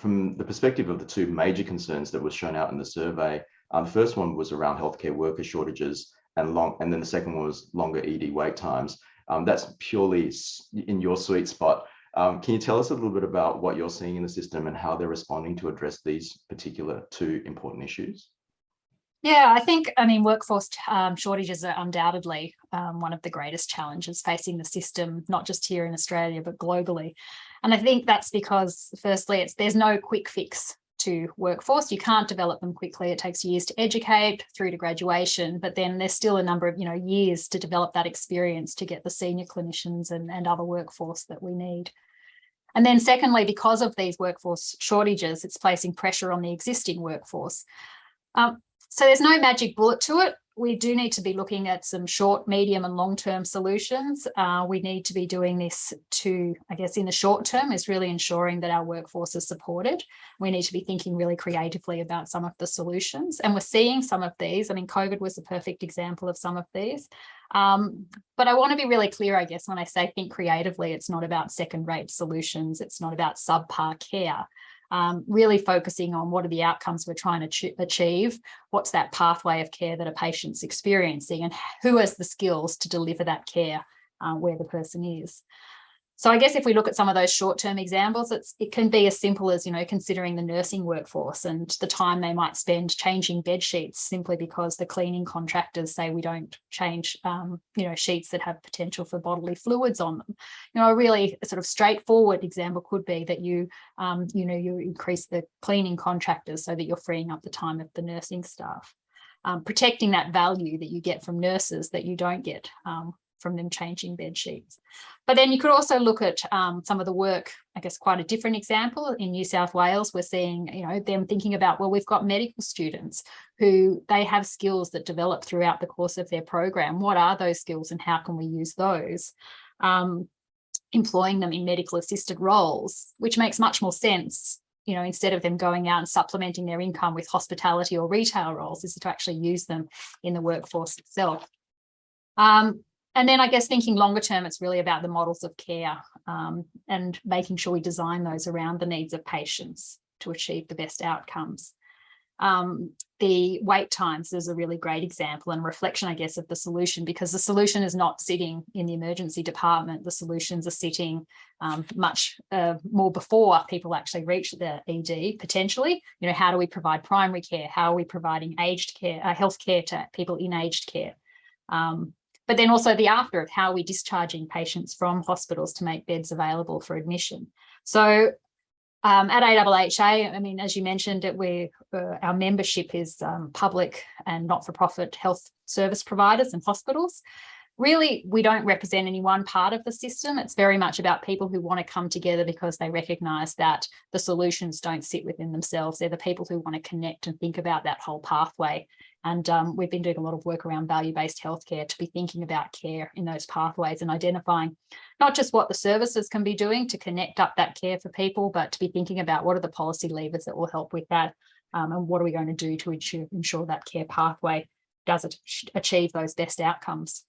from the perspective of the two major concerns that was shown out in the survey, the first one was around healthcare worker shortages and then the second one was longer ED wait times. That's purely in your sweet spot. Can you tell us a little bit about what you're seeing in the system and how they're responding to address these particular two important issues? Yeah, I mean, workforce shortages are undoubtedly one of the greatest challenges facing the system, not just here in Australia, but globally. And I think that's because, firstly, there's no quick fix to workforce. You can't develop them quickly. It takes years to educate through to graduation, but then there's still a number of years to develop that experience to get the senior clinicians and other workforce that we need. And then secondly, because of these workforce shortages, it's placing pressure on the existing workforce. So there's no magic bullet to it. We do need to be looking at some short, medium and long-term solutions. We need to be doing this to, I guess, in the short term is really ensuring that our workforce is supported. We need to be thinking really creatively about some of the solutions. And we're seeing some of these. I mean, COVID was a perfect example of some of these. But I want to be really clear, I guess, when I say think creatively, it's not about second-rate solutions. It's not about subpar care. Really focusing on what are the outcomes we're trying to achieve, what's that pathway of care that a patient's experiencing, and who has the skills to deliver that care where the person is. So I guess if we look at some of those short-term examples, it can be as simple as, considering the nursing workforce and the time they might spend changing bed sheets simply because the cleaning contractors say we don't change, sheets that have potential for bodily fluids on them. A really sort of straightforward example could be that you increase the cleaning contractors so that you're freeing up the time of the nursing staff, protecting that value that you get from nurses that you don't get from them changing bed sheets. But then you could also look at some of the work, I guess quite a different example in New South Wales. We're seeing, them thinking about, well, we've got medical students who they have skills that develop throughout the course of their program. What are those skills and how can we use those? Employing them in medical assisted roles, which makes much more sense, instead of them going out and supplementing their income with hospitality or retail roles, is to actually use them in the workforce itself. And then I guess thinking longer term, it's really about the models of care and making sure we design those around the needs of patients to achieve the best outcomes. The wait times is a really great example and reflection, I guess, of the solution, because the solution is not sitting in the emergency department. The solutions are sitting much more before people actually reach the ED, potentially. How do we provide primary care? How are we providing aged care, health care to people in aged care? But then also the after of how are we discharging patients from hospitals to make beds available for admission. So at AHHA, I mean, as you mentioned, our membership is public and not-for-profit health service providers and hospitals. Really, we don't represent any one part of the system. It's very much about people who want to come together because they recognise that the solutions don't sit within themselves. They're the people who want to connect and think about that whole pathway. And we've been doing a lot of work around value-based healthcare to be thinking about care in those pathways and identifying not just what the services can be doing to connect up that care for people, but to be thinking about what are the policy levers that will help with that, and what are we going to do to ensure that care pathway does achieve those best outcomes.